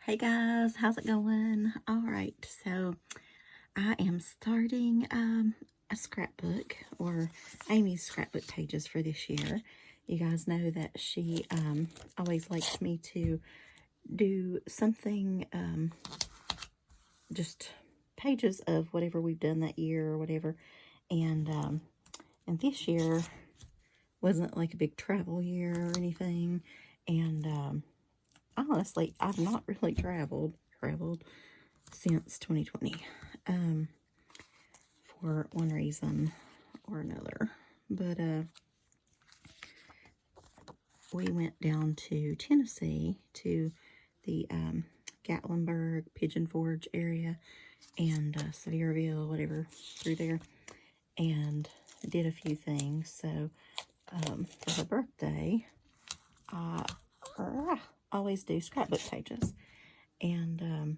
Hey guys, how's it going? All right, so I am starting a scrapbook, or Amy's scrapbook pages for this year. You guys know that she always likes me to do something, just pages of whatever we've done that year or whatever. And this year wasn't like a big travel year or anything. And honestly, I've not really traveled since 2020, for one reason or another. But we went down to Tennessee to the Gatlinburg, Pigeon Forge area, and Sevierville, whatever, through there, and did a few things. So for her birthday, I always do scrapbook pages, and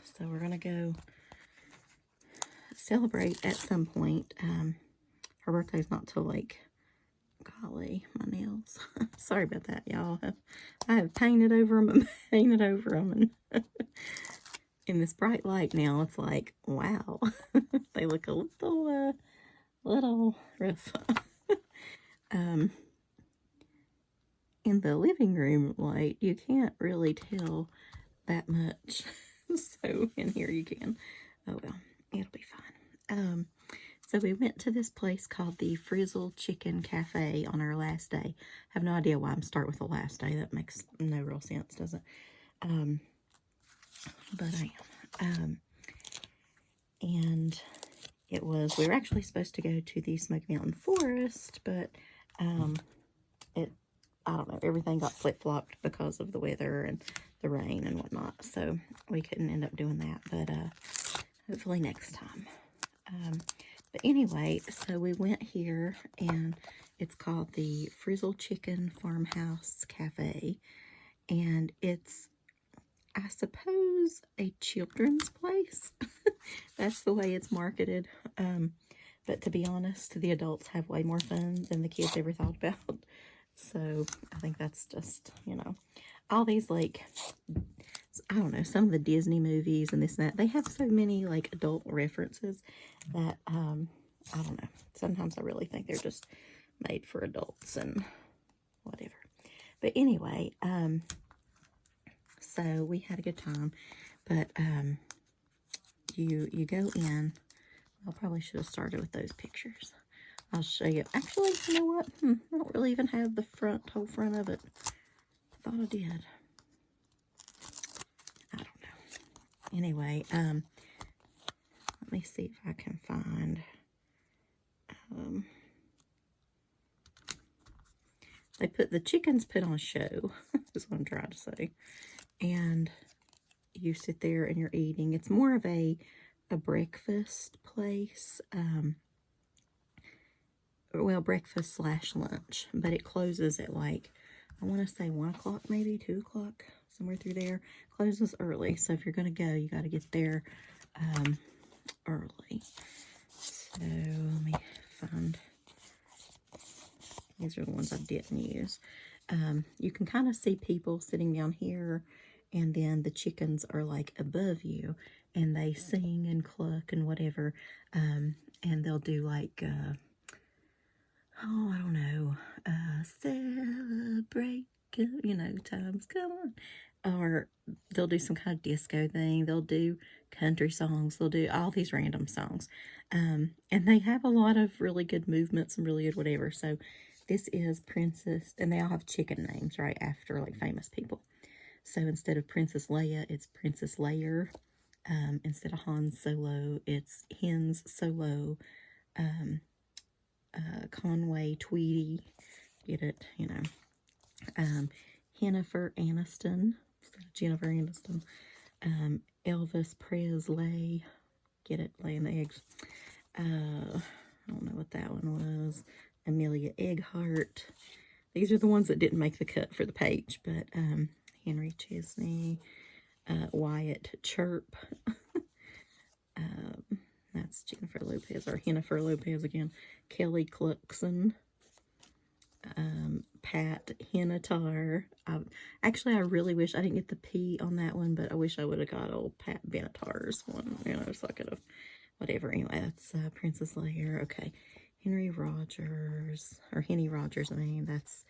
so we're gonna go celebrate at some point. Her birthday's not till like, golly, my nails. Sorry about that, y'all. I have painted over them and painted over them, and in this bright light now, it's like, wow, they look a little rough. In the living room light, you can't really tell that much. So in here you can. Oh well, it'll be fine. So we went to this place called the Frizzle Chicken Cafe on our last day. I have no idea why I'm starting with the last day. That makes no real sense, does it? But I am. And we were actually supposed to go to the Smoky Mountain Forest, but I don't know, everything got flip-flopped because of the weather and the rain and whatnot, so we couldn't end up doing that, but hopefully next time. But anyway, so we went here, and it's called the Frizzle Chicken Farmhouse Cafe, and it's, I suppose, a children's place. That's the way it's marketed. But to be honest, the adults have way more fun than the kids ever thought about. So I think that's just, all these, like, I don't know, some of the Disney movies and this and that, they have so many, like, adult references that, I don't know. Sometimes I really think they're just made for adults and whatever. But anyway, so we had a good time. But you go in. I probably should have started with those pictures. I'll show you. Actually, you know what? I don't really even have the whole front of it. I thought I did. I don't know. Anyway, let me see if I can find. The chickens put on a show, is what I'm trying to say. And you sit there and you're eating. It's more of a breakfast place. Well, breakfast / lunch, but it closes at, like, I want to say 1 o'clock, maybe 2 o'clock, somewhere through there. Closes early, so if you're going to go, you got to get there early. So let me find. These are the ones I didn't use. You can kind of see people sitting down here, and then the chickens are, like, above you, and they sing and cluck and whatever, and they'll do, like, I don't know, celebrate, times come on. Or they'll do some kind of disco thing. They'll do country songs. They'll do all these random songs. And they have a lot of really good movements and really good whatever. So this is Princess, and they all have chicken names, right, after, like, famous people. So instead of Princess Leia, it's Princess Layer. Instead of Han Solo, it's Hens Solo. Conway Tweety, get it, Jennifer Aniston, instead of Jennifer Aniston. Elvis Presley, get it, laying the eggs. I don't know what that one was. Amelia Earhart. These are the ones that didn't make the cut for the page, but Henry Chesney, Wyatt Chirp. That's Jennifer Lopez, or Jennifer Lopez again. Kelly Clarkson. Pat Benatar. Actually, I really wish I didn't get the P on that one, but I wish I would have got old Pat Benatar's one, you know, so I could have, whatever. Anyway, that's Princess Leia. Okay, Henry Rogers, or Henny Rogers, I mean, that's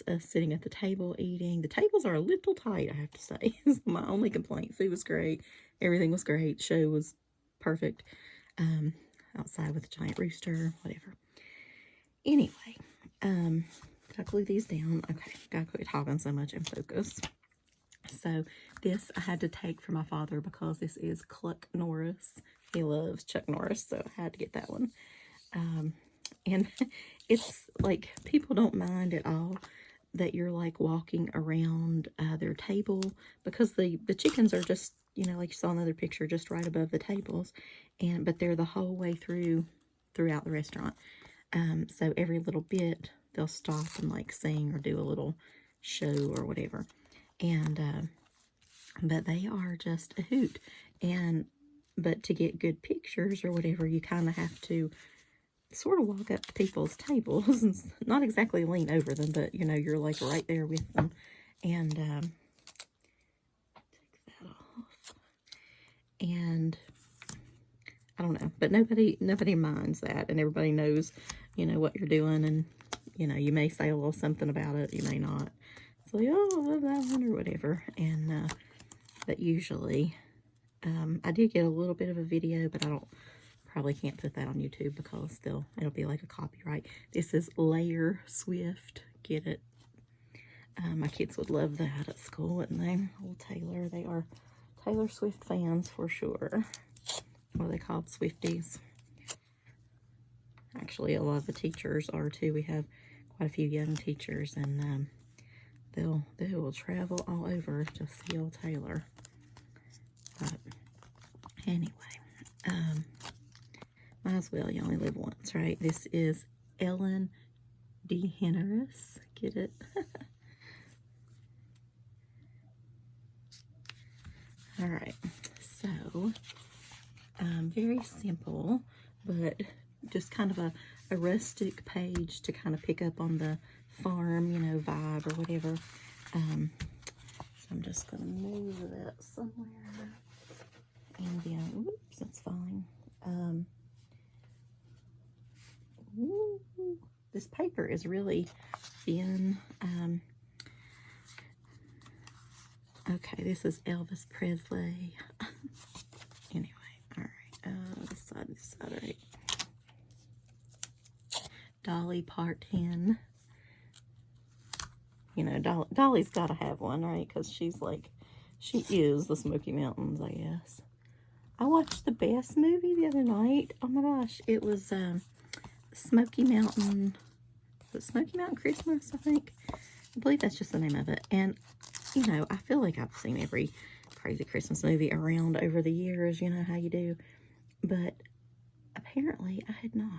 us sitting at the table eating. The tables are a little tight, I have to say. It's my only complaint. Food was great. Everything was great. Show was perfect. Outside with a giant rooster, whatever. Anyway, gotta glue these down. Okay, gotta quit talking so much and focus. So this I had to take for my father because this is Chuck Norris. He loves Chuck Norris, so I had to get that one. And it's like, people don't mind at all that you're like walking around their table, because the chickens are just, you know, like you saw in the other picture, just right above the tables, but they're the whole way throughout the restaurant. So every little bit they'll stop and like sing or do a little show or whatever. And but they are just a hoot. But to get good pictures or whatever, you kind of have to sort of walk up to people's tables and not exactly lean over them, but you know, you're like right there with them. And take that off. And I don't know, but nobody minds that, and everybody knows, you know, what you're doing, and you know, you may say a little something about it, you may not. It's like, oh, I love that one or whatever. And but usually, I did get a little bit of a video, but probably can't put that on YouTube because it'll be like a copyright. This is Layer Swift. Get it? My kids would love that at school, wouldn't they? Old Taylor. They are Taylor Swift fans for sure. What are they called? Swifties. Actually, a lot of the teachers are too. We have quite a few young teachers, and they will travel all over to see old Taylor. But anyway, might as well. You only live once, right? This is Ellen DeGeneres. Get it? All right. So, very simple, but just kind of a rustic page to kind of pick up on the farm, you know, vibe or whatever. So I'm just going to move that somewhere. And then, whoops, that's fine. This paper is really thin. Okay, this is Elvis Presley. Anyway, all right. This side, right. Dolly Parton. You know, Dolly's got to have one, right? Because she is the Smoky Mountains, I guess. I watched the best movie the other night. Oh my gosh, it was Smoky Mountain. Was it Smoky Mountain Christmas, I think? I believe that's just the name of it. And, you know, I feel like I've seen every crazy Christmas movie around over the years. You know how you do. But apparently I had not.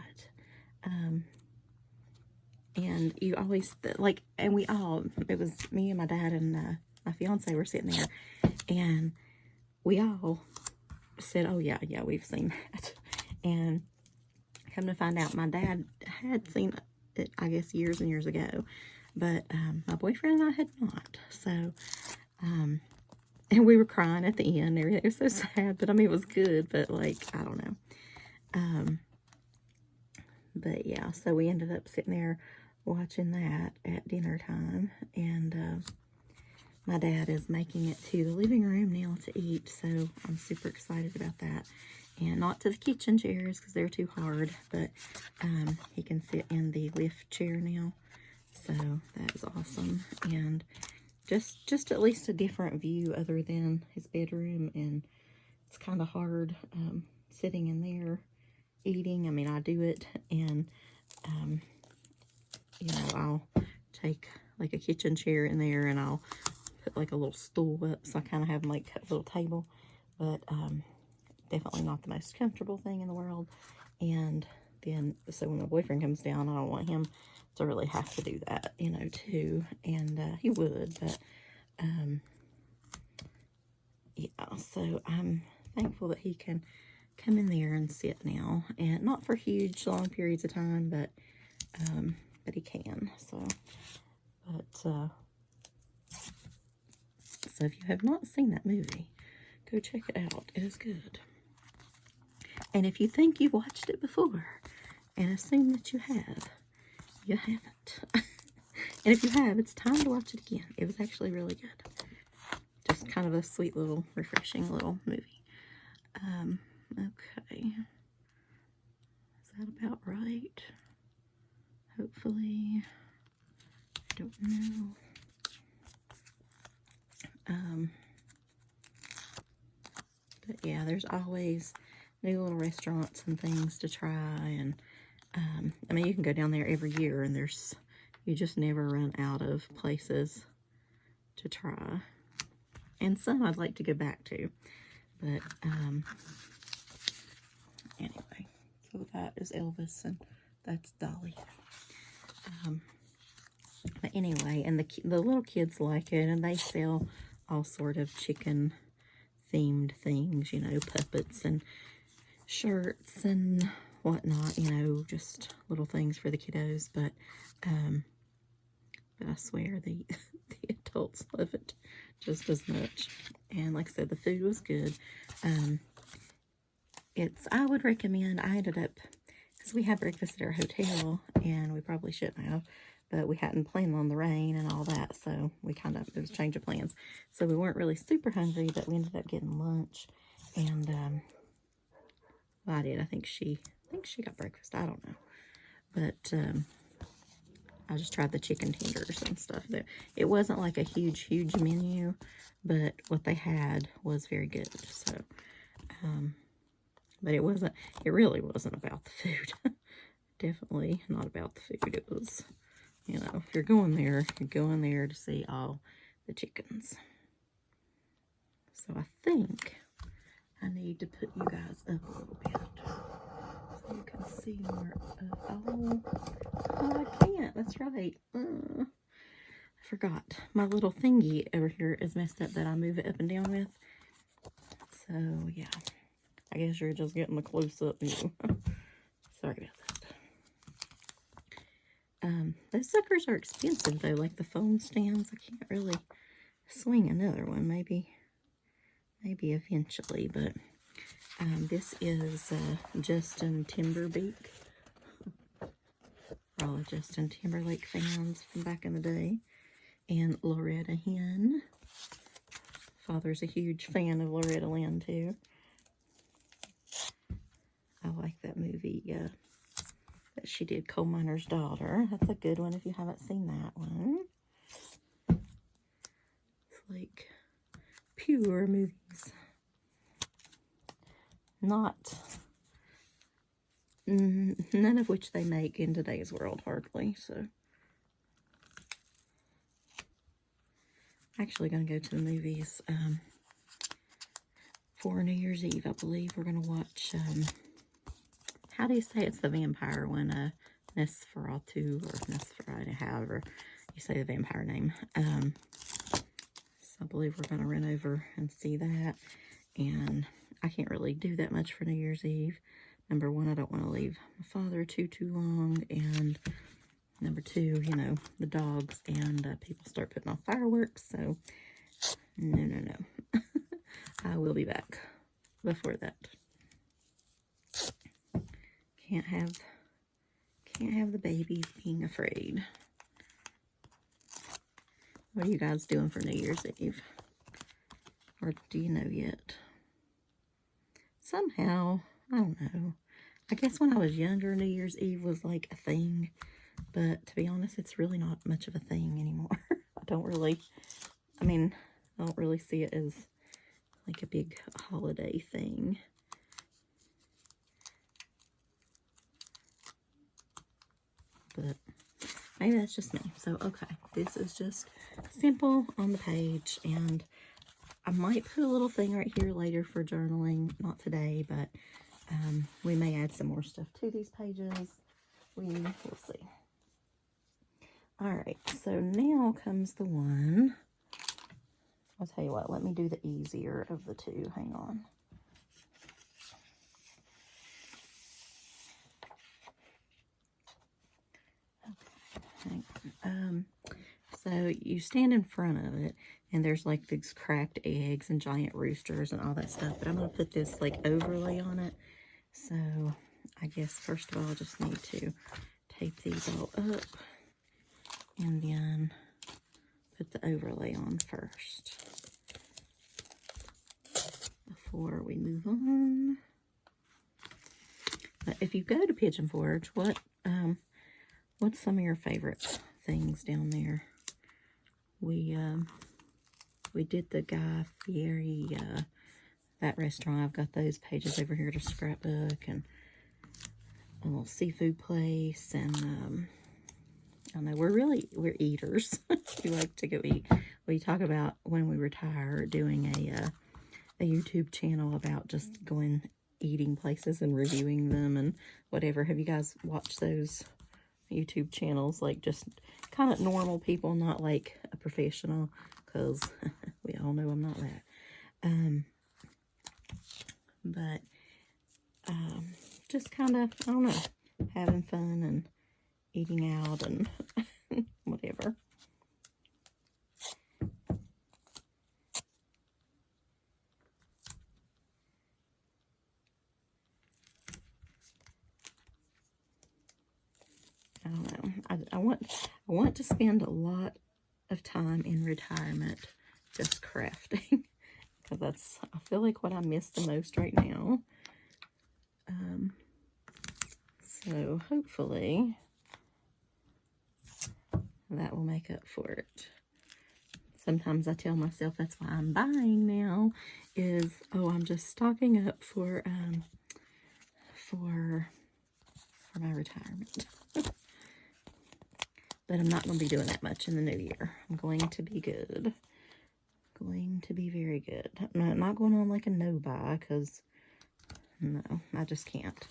And you always, like, and it was me and my dad and my fiance were sitting there. And we all said, oh, yeah, we've seen that. And come to find out, my dad had seen it, I guess, years and years ago. But my boyfriend and I had not. So, and we were crying at the end. Everything was so sad. But, I mean, it was good. But, like, I don't know. But, yeah, so we ended up sitting there watching that at dinner time. And my dad is making it to the living room now to eat. So, I'm super excited about that. And not to the kitchen chairs because they're too hard. But he can sit in the lift chair now. So that is awesome. And just at least a different view other than his bedroom. And it's kind of hard sitting in there eating. I mean, I do it. And, you know, I'll take like a kitchen chair in there and I'll put like a little stool up. So I kind of have like a little table. But definitely not the most comfortable thing in the world. And then, so when my boyfriend comes down, I don't want him to really have to do that, you know, too. And he would, but yeah, so I'm thankful that he can come in there and sit now. And not for huge, long periods of time, but but he can. So, so if you have not seen that movie, go check it out. It is good. And if you think you've watched it before and assume that you have, you haven't. And if you have, it's time to watch it again. It was actually really good. Just kind of a sweet little, refreshing little movie. Okay. Is that about right? Hopefully. I don't know. But yeah, there's always new little restaurants and things to try. And I mean, you can go down there every year and you just never run out of places to try. And some I'd like to go back to. But anyway, so that is Elvis and that's Dolly. But anyway, and the little kids like it, and they sell all sort of chicken themed things, you know, puppets and shirts and whatnot, you know, just little things for the kiddos. But I swear the adults love it just as much. And like I said, the food was good. I would recommend, I ended up, because we had breakfast at our hotel, and we probably shouldn't have, but we hadn't planned on the rain and all that, so it was a change of plans. So we weren't really super hungry, but we ended up getting lunch, and, well, I did. I think she got breakfast. I don't know. But, I just tried the chicken tenders and stuff. It wasn't like a huge menu, but what they had was very good. So, but it really wasn't about the food. Definitely not about the food. It was, you know, if you're going there to see all the chickens. So I think I need to put you guys up a little bit so you can see more of, oh, I can't, that's right. I forgot. My little thingy over here is messed up that I move it up and down with. So, yeah. I guess you're just getting the close-up view. Sorry about that. Those suckers are expensive, though, like the phone stands. I can't really swing another one. Maybe eventually, but this is Justin Timberlake. For all the Justin Timberlake fans from back in the day. And Loretta Lynn. Father's a huge fan of Loretta Lynn, too. I like that movie that she did, Coal Miner's Daughter. That's a good one if you haven't seen that one. It's like pure movies. None of which they make in today's world, hardly. So, actually going to go to the movies for New Year's Eve, I believe. We're going to watch, how do you say it's the vampire one? Nosferatu or Nosferatu, however you say the vampire name. So I believe we're going to run over and see that. And I can't really do that much for New Year's Eve. Number one, I don't want to leave my father too long. And number two, you know, the dogs and people start putting off fireworks. So, no. I will be back before that. Can't have the babies being afraid. What are you guys doing for New Year's Eve? Or do you know yet? Somehow, I don't know. I guess when I was younger, New Year's Eve was like a thing. But to be honest, it's really not much of a thing anymore. I don't really see it as like a big holiday thing. But maybe that's just me. So, okay. This is just simple on the page. And I might put a little thing right here later for journaling. Not today, but we may add some more stuff to these pages. We will see. Alright, so now comes the one. I'll tell you what, let me do the easier of the two. Hang on. Okay. So you stand in front of it, and there's like these cracked eggs and giant roosters and all that stuff. But I'm going to put this like overlay on it. So I guess first of all, I just need to tape these all up and then put the overlay on first before we move on. But if you go to Pigeon Forge, what's some of your favorite things down there? We did the Guy Fieri, that restaurant. I've got those pages over here to Scrapbook, and a little seafood place, and I don't know, we're eaters. We like to go eat. We talk about when we retire doing a YouTube channel about just going eating places and reviewing them and whatever. Have you guys watched those YouTube channels? Like just kind of normal people, not like a professional, because we all know I'm not that. But just kind of, I don't know, having fun and eating out and whatever. I don't know. I want to spend a lot of time in retirement just crafting, because I feel like what I miss the most right now. So hopefully that will make up for it. Sometimes I tell myself that's why I'm buying now, is, oh, I'm just stocking up for my retirement. But I'm not going to be doing that much in the new year. I'm going to be good. Going to be very good. I'm not going on like a no buy, because no, I just can't.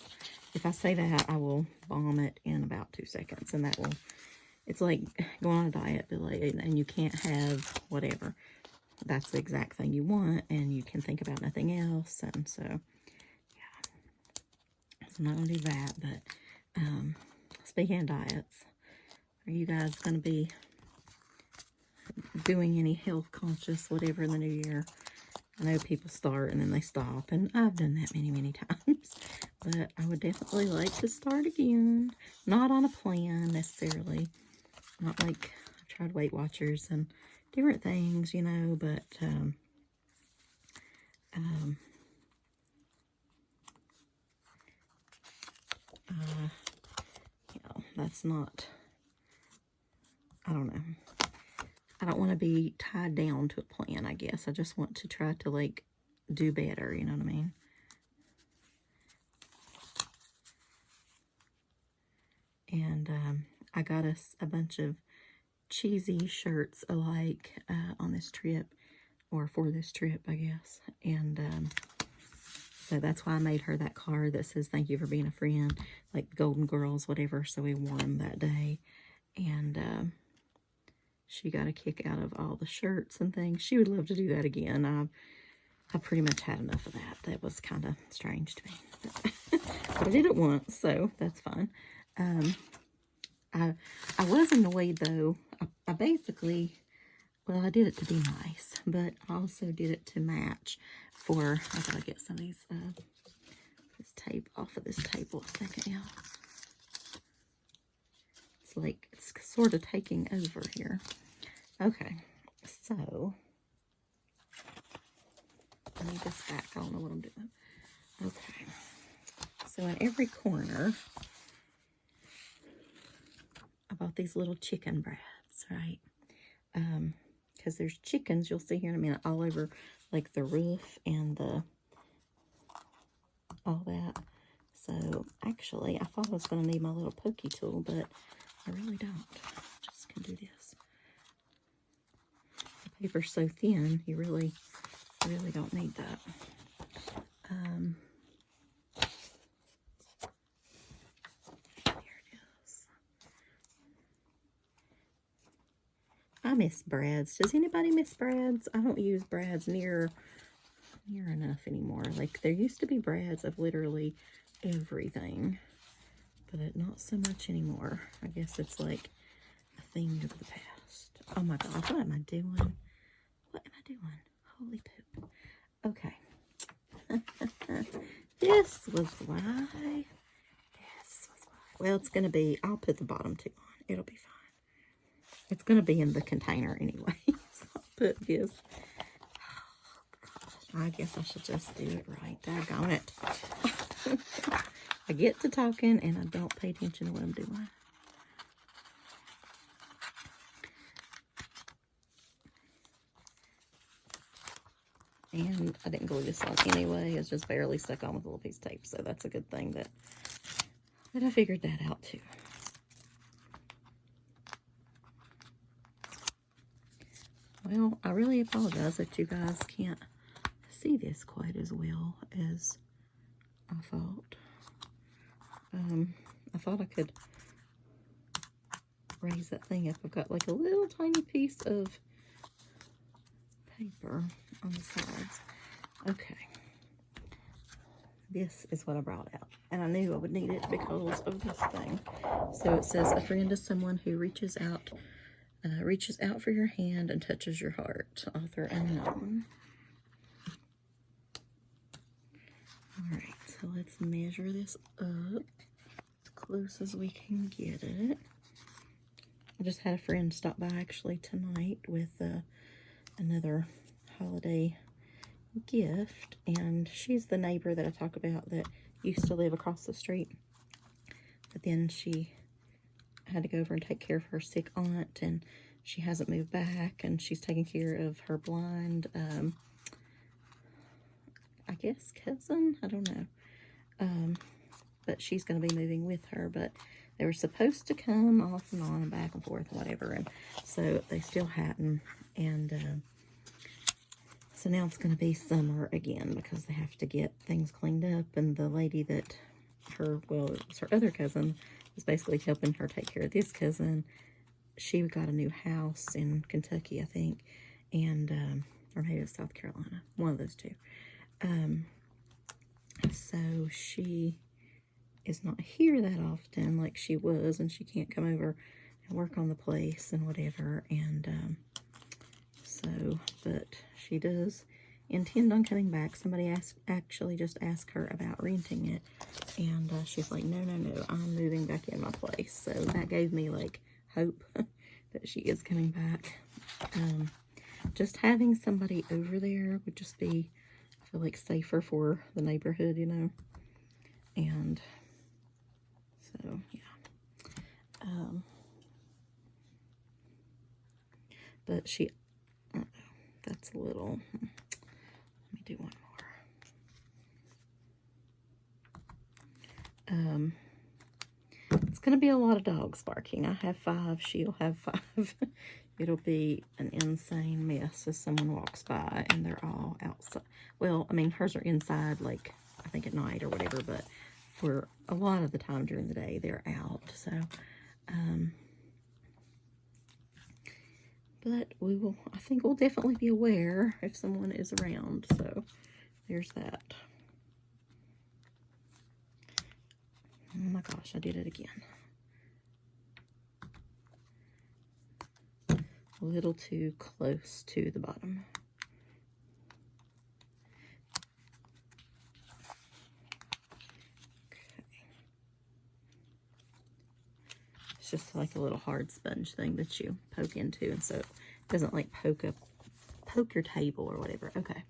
If I say that, I will bomb it in about 2 seconds, and that will, it's like going on a diet, and you can't have whatever. That's the exact thing you want, and you can think about nothing else, and so, yeah. So I'm not going to do that, but speaking of diets, are you guys going to be doing any health conscious whatever in the new year? I know people start and then they stop, and I've done that many, many times. But I would definitely like to start again. Not on a plan necessarily. Not like I've tried Weight Watchers and different things, you know, but you know, that's not, I don't know. I don't want to be tied down to a plan, I guess. I just want to try to, like, do better, you know what I mean? And I got us a bunch of cheesy shirts alike on this trip, or for this trip, I guess. And so that's why I made her that card that says, thank you for being a friend, like Golden Girls, whatever. So we wore them that day. And she got a kick out of all the shirts and things. She would love to do that again. I pretty much had enough of that. That was kind of strange to me. But I did it once, so that's fine. I was annoyed, though. I basically, well, I did it to be nice, but I also did it to match for, I gotta get some of these, this tape off of this table a second, y'all. It's like, it's sort of taking over here. Okay, so, I need this back. I don't know what I'm doing. Okay, so in every corner, I bought these little chicken brads, right? Because there's chickens, you'll see here in a minute, all over, like, the roof and all that. So, actually, I thought I was going to need my little pokey tool, but I really don't. I just can do this. The paper's so thin, you really don't need that. Here it is. I miss brads. Does anybody miss brads? I don't use brads near enough anymore. Like, there used to be brads of literally everything, but not so much anymore. I guess it's like a thing of the past. Oh my God, what am I doing? What am I doing? Holy poop. Okay. This was why. Well, it's going to be, I'll put the bottom two on. It'll be fine. It's going to be in the container anyway. So I'll put this. I guess I should just do it right. Daggone it. I get to talking and I don't pay attention to what I'm doing. And I didn't glue this on anyway. It's just barely stuck on with a little piece of tape. So that's a good thing that I figured that out too. Well, I really apologize that you guys can't see this quite as well as I thought. I thought I could raise that thing up. I've got like a little tiny piece of paper on the sides. Okay. This is what I brought out. And I knew I would need it because of this thing. So it says, a friend is someone who reaches out for your hand and touches your heart. Author unknown. Alright, so let's measure this up as close as we can get it. I just had a friend stop by actually tonight with another holiday gift, and she's the neighbor that I talk about that used to live across the street, but then she had to go over and take care of her sick aunt, and she hasn't moved back, and she's taking care of her blind I guess cousin, I don't know, but she's going to be moving with her, but they were supposed to come off and on and back and forth and whatever, and so they still hadn't, and so now it's going to be summer again because they have to get things cleaned up, and the lady that it was her other cousin, was basically helping her take care of this cousin. She got a new house in Kentucky, I think, and, or maybe it's South Carolina, one of those two. So she is not here that often like she was, and she can't come over and work on the place and whatever, and, but she does intend on coming back. Somebody actually just asked her about renting it, and she's like, no, I'm moving back in my place. So that gave me like hope that she is coming back. Just having somebody over there would just be, I feel like, safer for the neighborhood, you know, and so yeah. But she, that's a little, let me do one more. It's going to be a lot of dogs barking. I have 5, she'll have 5. It'll be an insane mess if someone walks by and they're all outside. Well, I mean, hers are inside, like, I think at night or whatever, but for a lot of the time during the day, they're out, so, but I think we'll definitely be aware if someone is around, so there's that. Oh my gosh, I did it again. A little too close to the bottom. Okay. It's just like a little hard sponge thing that you poke into, and so it doesn't like poke your table or whatever. Okay.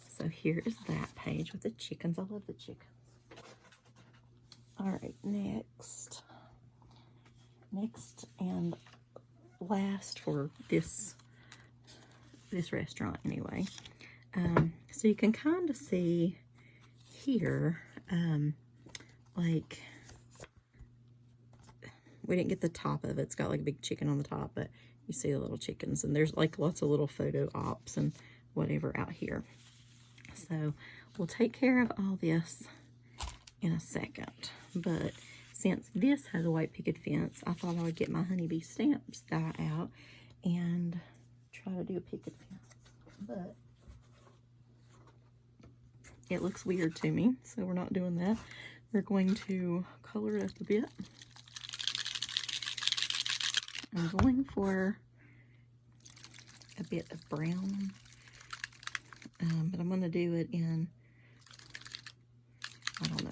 So here is that page with the chickens. I love the chickens. All right, next and last for this restaurant anyway. So you can kind of see here, like, we didn't get the top of it. It's got like a big chicken on the top, but you see the little chickens, and there's like lots of little photo ops and whatever out here. So we'll take care of all this in a second, but since this has a white picket fence, I thought I would get my honeybee stamps die out and try to do a picket fence, but it looks weird to me, so we're not doing that. We're going to color it up a bit. I'm going for a bit of brown, but I'm going to do it in, I don't know.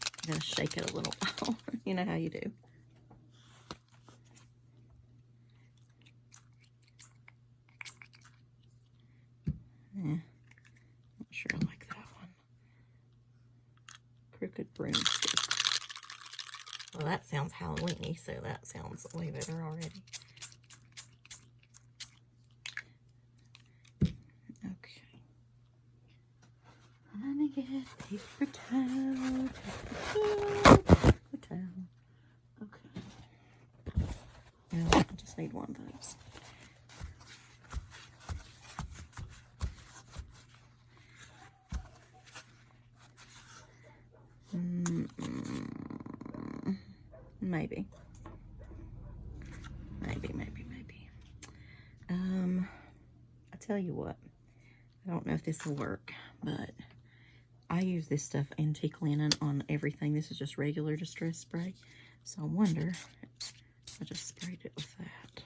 I'm going to shake it a little while. You know how you do. Not sure I like that one. Crooked broomstick. Well, that sounds Halloween-y, so that sounds way better already. Okay. Let me get paper towel. Paper towel. Okay. No, I just need one of those. Maybe. I tell you what, I don't know if this will work, but I use this stuff, antique linen, on everything. This is just regular distress spray. So I wonder, I just sprayed it with that.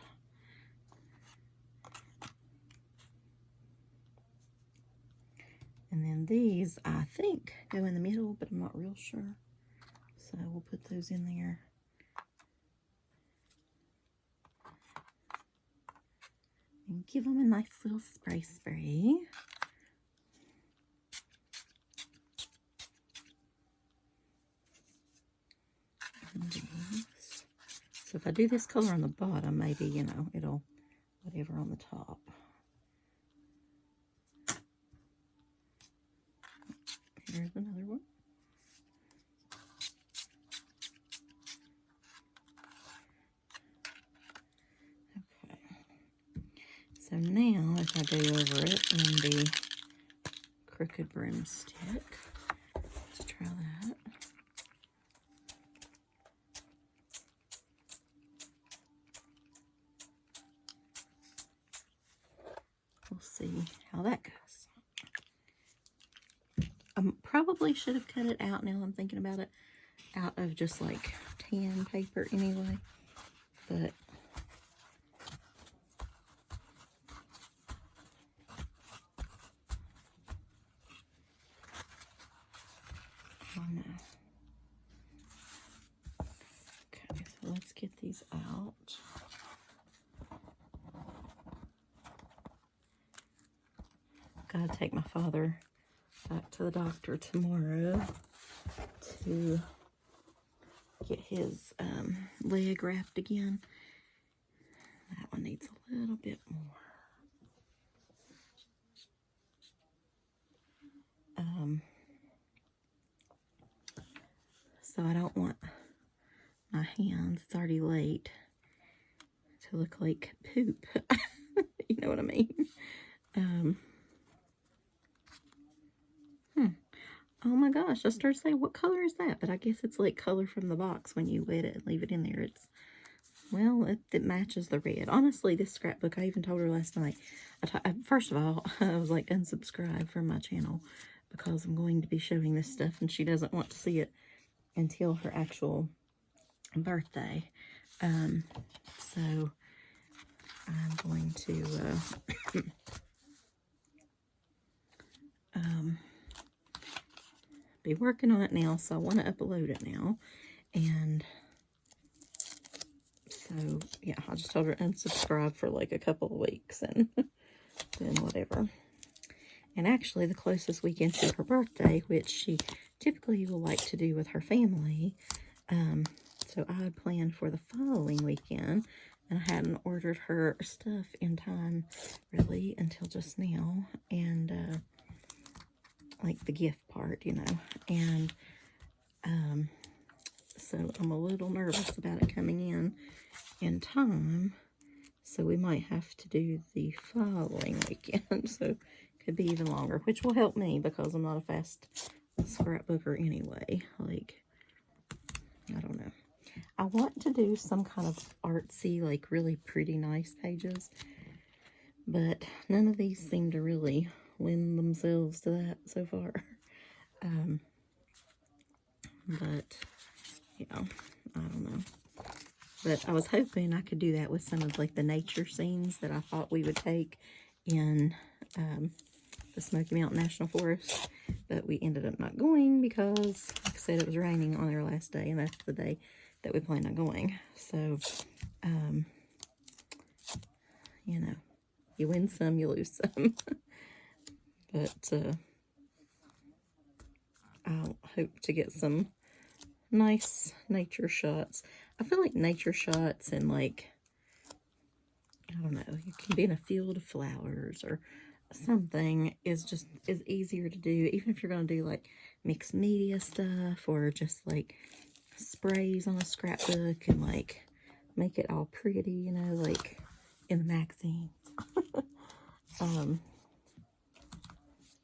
And then these, I think, go in the middle, but I'm not real sure. So we'll put those in there. And give them a nice little spray. So if I do this color on the bottom, maybe, you know, it'll whatever on the top. Here's another one. So now, if I go over it in the crooked broomstick, let's try that. We'll see how that goes. I probably should have cut it out, now I'm thinking about it, out of just like tan paper anyway, but no. Okay, so let's get these out. Gotta take my father back to the doctor tomorrow to get his leg wrapped again. That one needs a little bit more. So I don't want my hands, it's already late, to look like poop. You know what I mean? Oh my gosh, I started saying, what color is that? But I guess it's like color from the box when you wet it and leave it in there. It's, well, it matches the red. Honestly, this scrapbook, I even told her last night, first of all, I was like, unsubscribe from my channel because I'm going to be showing this stuff and she doesn't want to see it until her actual birthday. So I'm going to be working on it now, so I want to upload it now. And so yeah, I just told her unsubscribe for like a couple of weeks and then whatever. And actually the closest weekend to her birthday, which she typically will like to do with her family, so I had planned for the following weekend, and I hadn't ordered her stuff in time really until just now, and like the gift part, you know, and so I'm a little nervous about it coming in time, so we might have to do the following weekend, so it could be even longer, which will help me because I'm not a fast scrapbooker anyway. Like, I don't know. I want to do some kind of artsy, like really pretty nice pages, but none of these seem to really lend themselves to that so far. but, you know, I don't know. But I was hoping I could do that with some of, like, the nature scenes that I thought we would take in the Smoky Mountain National Forest. But we ended up not going because, like I said, it was raining on our last day, and that's the day that we planned on going. So, you know, you win some, you lose some. But I'll hope to get some nice nature shots. I feel like nature shots and, like, I don't know, you can be in a field of flowers or something is easier to do, even if you're going to do, like, mixed media stuff or just, like, sprays on a scrapbook and, like, make it all pretty, you know, like in the magazines.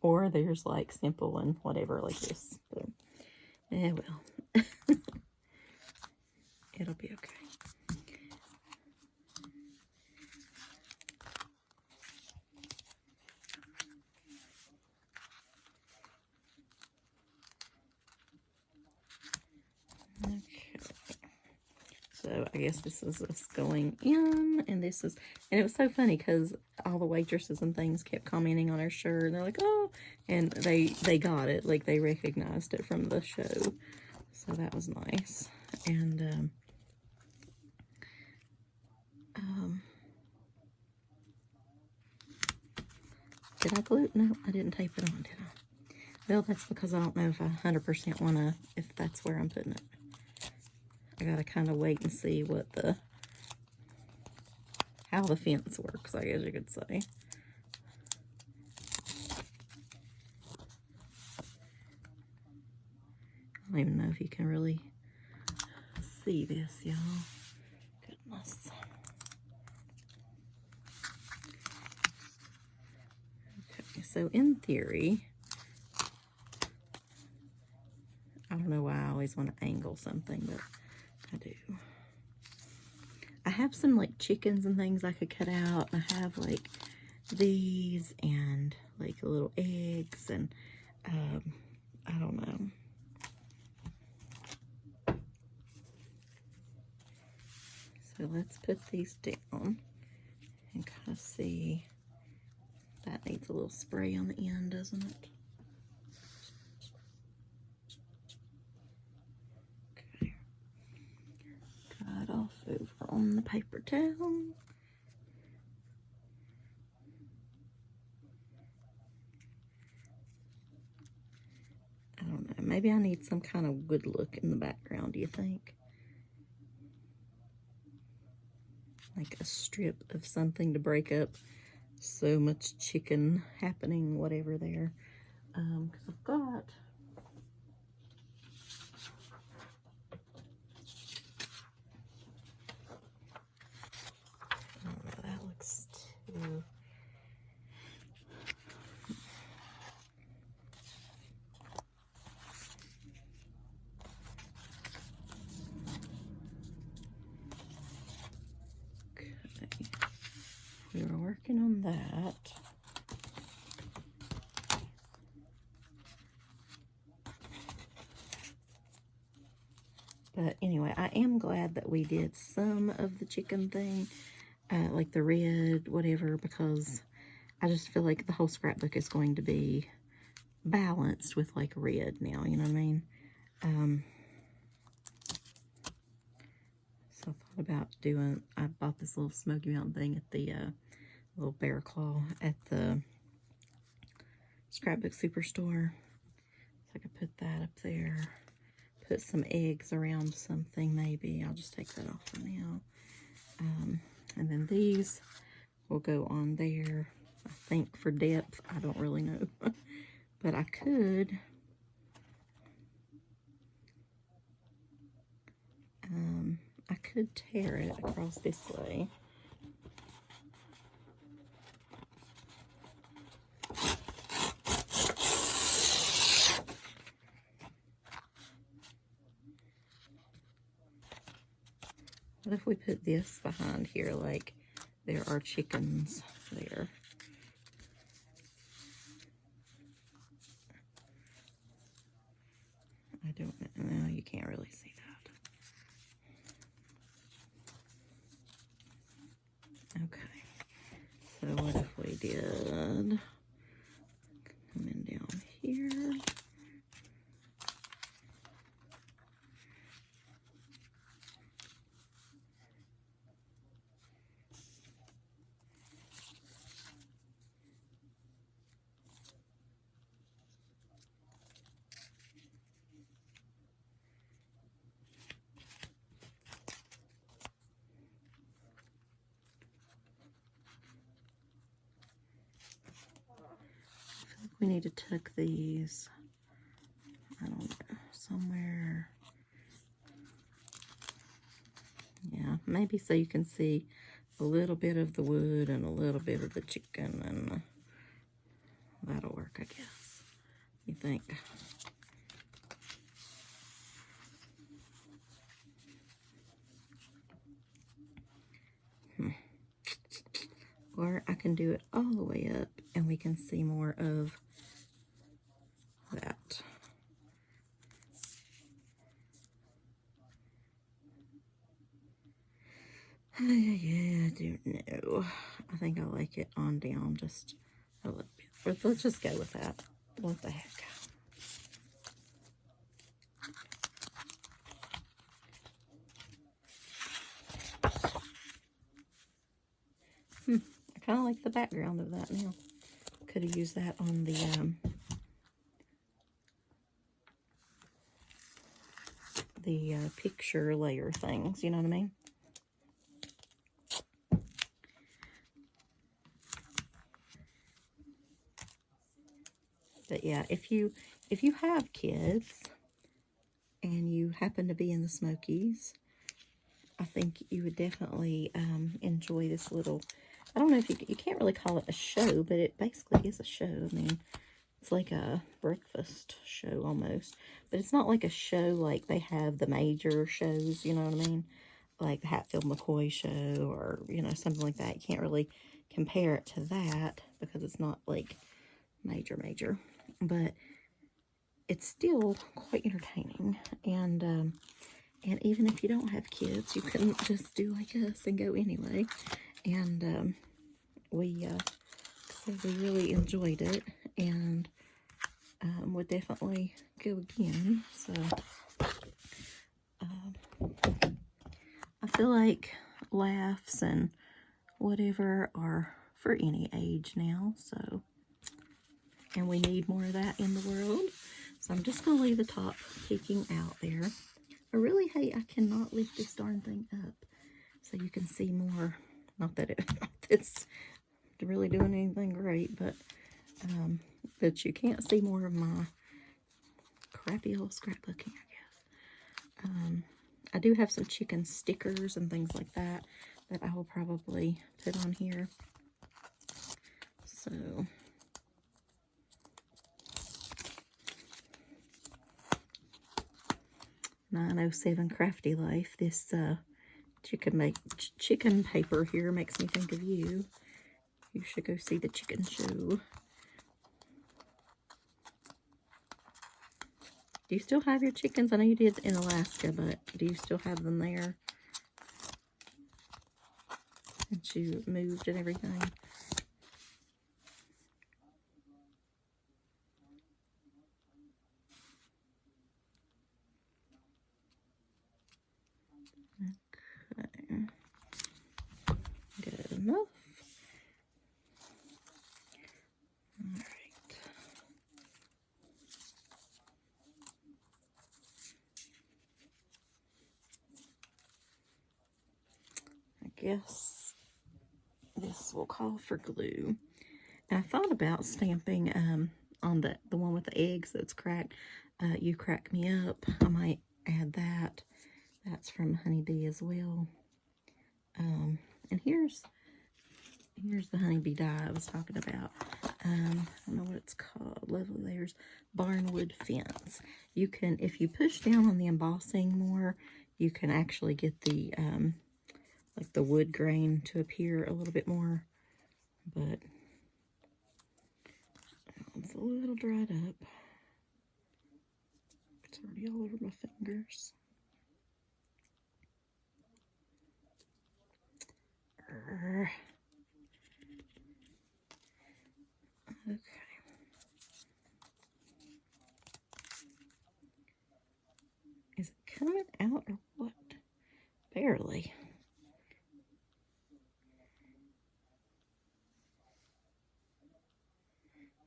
Or there's, like, simple and whatever like this. But, well, it'll be okay. Okay. So I guess this is us going in, and this is, and it was so funny because all the waitresses and things kept commenting on our shirt, and they're like, oh, and they got it, like they recognized it from the show, so that was nice. And did I glue it? No, I didn't tape it on, did I? Well, that's because I don't know if I 100% want to, if that's where I'm putting it. I gotta kind of wait and see what how the fence works, I guess you could say. I don't even know if you can really see this, y'all. Goodness. Okay, so in theory, I don't know why I always want to angle something, but I do. I have some, like, chickens and things I could cut out. I have, like, these and, like, little eggs and, I don't know. So let's put these down and kind of see. That needs a little spray on the end, doesn't it? Okay. Dry it off over on the paper towel. I don't know. Maybe I need some kind of wood look in the background, do you think? Like a strip of something to break up so much chicken happening, whatever there. Because I've got... I don't know, that looks too... We were working on that. But anyway, I am glad that we did some of the chicken thing, like the red, whatever, because I just feel like the whole scrapbook is going to be balanced with, like, red now, you know what I mean? So I thought about doing, I bought this little Smoky Mountain thing at the little bear claw at the Scrapbook Superstore. So I could put that up there. Put some eggs around something, maybe. I'll just take that off for now. And then these will go on there. I think for depth, I don't really know. But I could... I could tear it across this way. What if we put this behind here, like there are chickens there? I don't know. You can't really see that. Okay. So what if we did coming down here? We need to tuck these, I don't know, somewhere. Yeah, maybe so you can see a little bit of the wood and a little bit of the chicken, and that'll work, I guess. You think? Or I can do it all the way up and we can see more of that. Yeah, I don't know. I think I like it on down just a little bit. Or let's just go with that. What the heck? I kind of like the background of that now. Could have used that on the picture layer things, you know what I mean? But yeah, if you have kids and you happen to be in the Smokies, I think you would definitely enjoy this little, I don't know if you can't really call it a show, but it basically is a show. I mean, it's like a breakfast show almost, but it's not like a show like they have the major shows, you know what I mean? Like the Hatfield McCoy show or, you know, something like that. You can't really compare it to that because it's not like major, but it's still quite entertaining. And even if you don't have kids, you can just do like us and go anyway. And we really enjoyed it, and would definitely go again. So I feel like laughs and whatever are for any age now. So, and we need more of that in the world. So I'm just going to leave the top peeking out there. I really hate I cannot lift this darn thing up so you can see more. Not that it's really doing anything great, but you can't see more of my crappy old scrapbooking, I guess. I do have some chicken stickers and things like that I will probably put on here. So 907 Crafty Life. This chicken paper here makes me think of you. You should go see the chicken show. Do you still have your chickens? I know you did in Alaska, but do you still have them there? Since you moved and everything. Okay. Good enough. All right. I guess this will call for glue. And I thought about stamping on the one with the eggs that's cracked. You Crack Me Up. I might add that. That's from Honeybee as well. And here's the honeybee die I was talking about. I don't know what it's called. Lovely Layers Barnwood Fence. You can, if you push down on the embossing more, you can actually get the like the wood grain to appear a little bit more. But it's a little dried up. It's already all over my fingers. Okay. Is it coming out or what? Barely.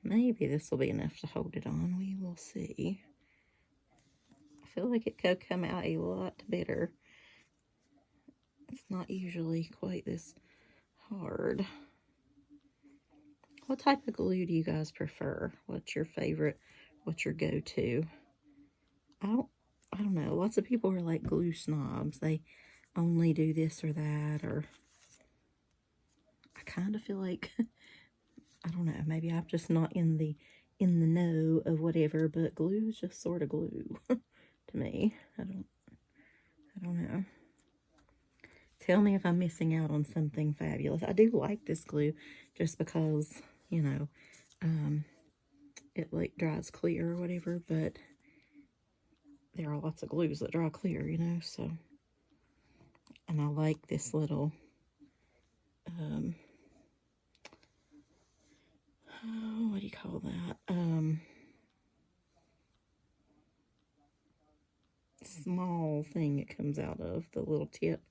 Maybe this will be enough to hold it on. We will see. I feel like it could come out a lot better. It's not usually quite this hard. What type of glue do you guys prefer? What's your favorite? What's your go-to? I don't know. Lots of people are like glue snobs. They only do this or that, or I kind of feel like I don't know, maybe I'm just not in the know of whatever, but glue is just sort of glue to me. I don't know. Tell me if I'm missing out on something fabulous. I do like this glue just because, you know, it like dries clear or whatever, but there are lots of glues that dry clear, you know, so. And I like this little, what do you call that? Small thing it comes out of, the little tip.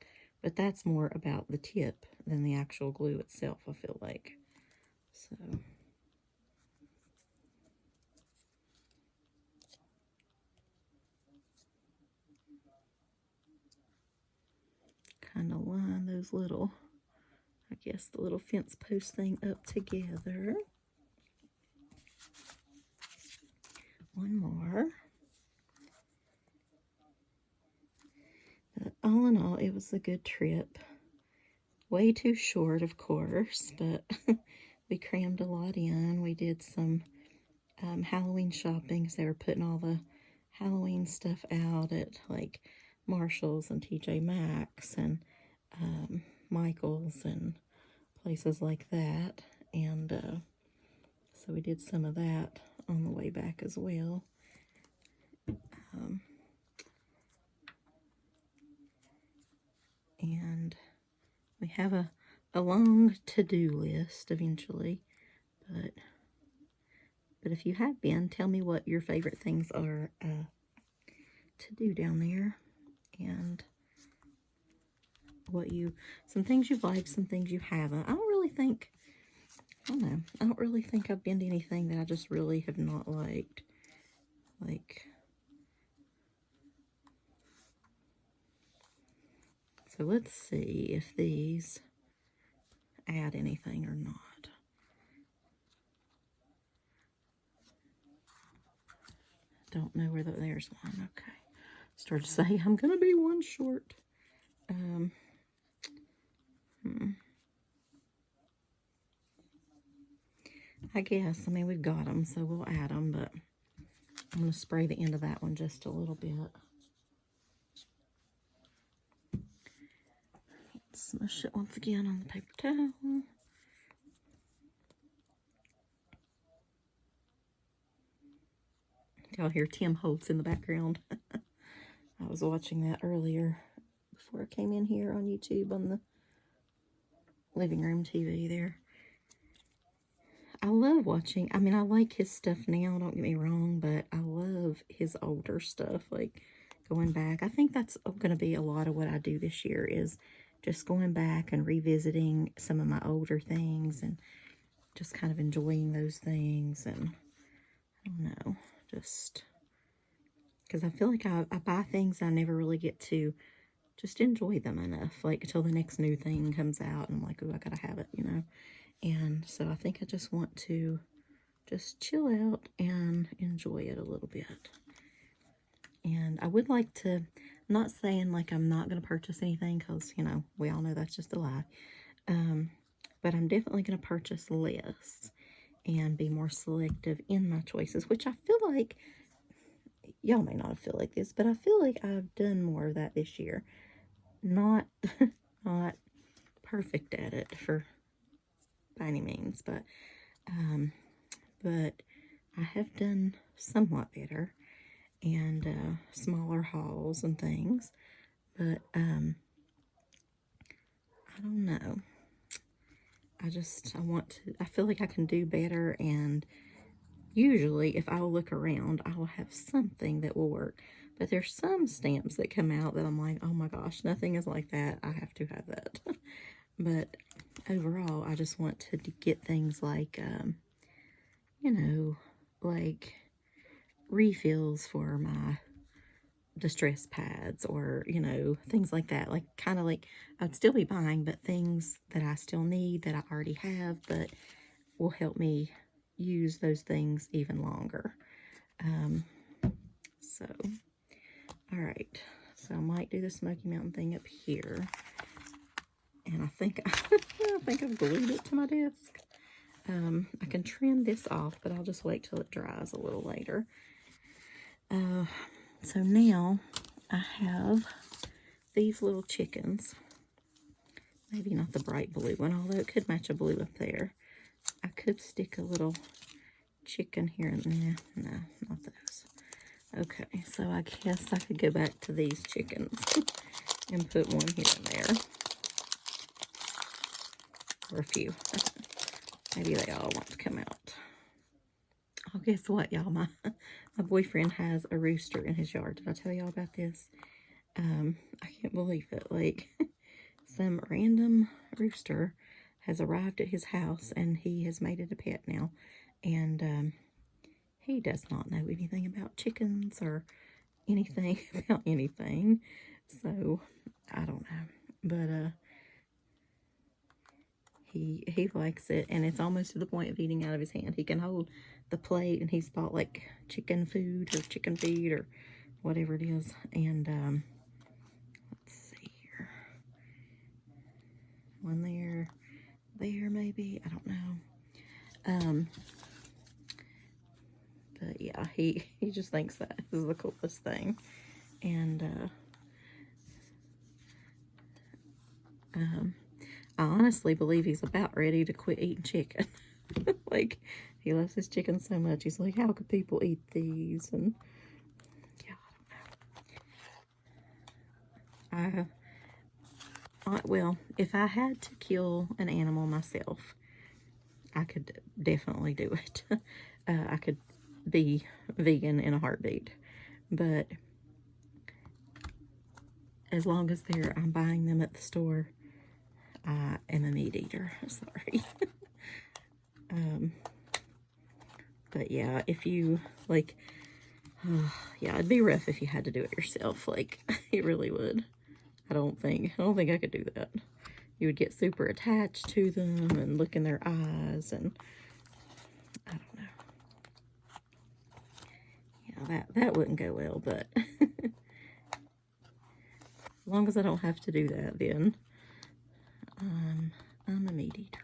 But that's more about the tip than the actual glue itself, I feel like. So. Kind of line those little, I guess, the little fence post thing up together. One more. But all in all, it was a good trip. Way too short, of course, but we crammed a lot in. We did some Halloween shopping, because they were putting all the Halloween stuff out at like Marshall's and TJ Maxx and Michael's and places like that. And so we did some of that on the way back as well. And we have a long to-do list eventually, but if you have been, tell me what your favorite things are to do down there, and some things you've liked, some things you haven't. I don't know. I don't really think I've been to anything that I just really have not liked. Like, so let's see if these add anything or not. Don't know where there's one. Okay. Start to say I'm going to be one short. I guess. I mean, we've got them, so we'll add them, but I'm going to spray the end of that one just a little bit. Smush it once again on the paper towel. Y'all hear Tim Holtz in the background. I was watching that earlier before I came in here on YouTube on the living room TV there. I love watching, I mean, I like his stuff now, don't get me wrong, but I love his older stuff, like going back. I think that's going to be a lot of what I do this year, is just going back and revisiting some of my older things and just kind of enjoying those things. And I don't know, just because I feel like I buy things I never really get to just enjoy them enough, like until the next new thing comes out and I'm like, oh, I gotta have it, you know. And so I think I just want to just chill out and enjoy it a little bit. And I would like to, I'm not saying like I'm not going to purchase anything, because, you know, we all know that's just a lie. But I'm definitely going to purchase less and be more selective in my choices, which I feel like, y'all may not feel like this, but I feel like I've done more of that this year. Not, not perfect at it by any means, but I have done somewhat better. and smaller hauls and things. But I don't know. I feel like I can do better, and usually if I'll look around, I will have something that will work. But there's some stamps that come out that I'm like, oh my gosh, nothing is like that. I have to have that. But overall, I just want to get things like, you know, like refills for my distress pads, or, you know, things like that. Like, kind of like I'd still be buying, but things that I still need that I already have, but will help me use those things even longer. So, all right. So I might do the Smoky Mountain thing up here. And I think I think I've glued it to my desk. I can trim this off, but I'll just wait till it dries a little later. So now I have these little chickens. Maybe not the bright blue one, although it could match a blue up there. I could stick a little chicken here and there. No, not those. Okay, so I guess I could go back to these chickens and put one here and there. Or a few. Maybe they all want to come out. Oh, guess what, y'all? My boyfriend has a rooster in his yard. Did I tell y'all about this? I can't believe it. Like, some random rooster has arrived at his house, and he has made it a pet now. And he does not know anything about chickens or anything about anything. So, I don't know. But, he likes it, and it's almost to the point of eating out of his hand. He can hold the plate, and he's bought like chicken food or chicken feed or whatever it is. And let's see here, one there maybe, I don't know. But yeah, he just thinks that is the coolest thing. And I honestly believe he's about ready to quit eating chicken. Like, he loves his chicken so much. He's like, how could people eat these? And yeah, I don't know. Well, if I had to kill an animal myself, I could definitely do it. I could be vegan in a heartbeat. But as long as I'm buying them at the store, I am a meat eater. Sorry. But yeah, if you, like, yeah, it'd be rough if you had to do it yourself. Like, it really would. I don't think I could do that. You would get super attached to them and look in their eyes, and I don't know. Yeah, that wouldn't go well, but as long as I don't have to do that, then I'm a meat eater.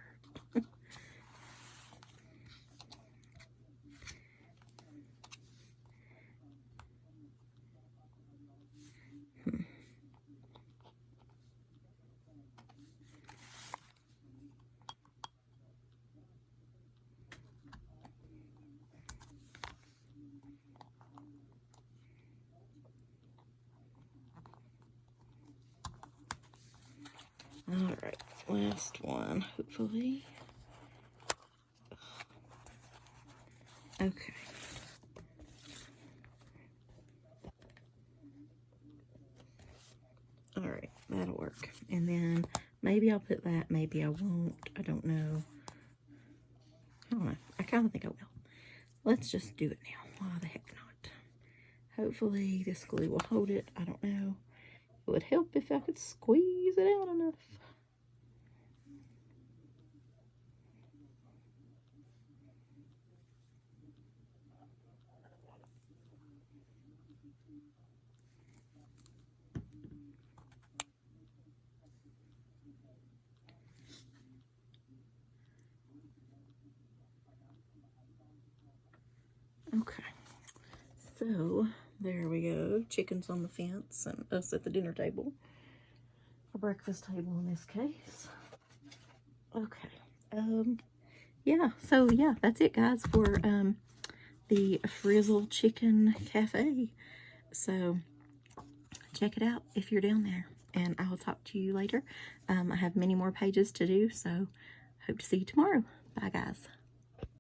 All right, last one, hopefully. Okay. All right, that'll work. And then maybe I'll put that, maybe I won't. I don't know. I kind of think I will. Let's just do it now. Why the heck not? Hopefully this glue will hold it. I don't know. It would help if I could squeeze it out enough. Okay, so there we go. Chickens on the fence and us at the dinner table. A breakfast table in this case. Okay. Yeah, so yeah, that's it, guys, for the Frizzle Chicken Cafe. So check it out if you're down there. And I will talk to you later. I have many more pages to do, so hope to see you tomorrow. Bye, guys.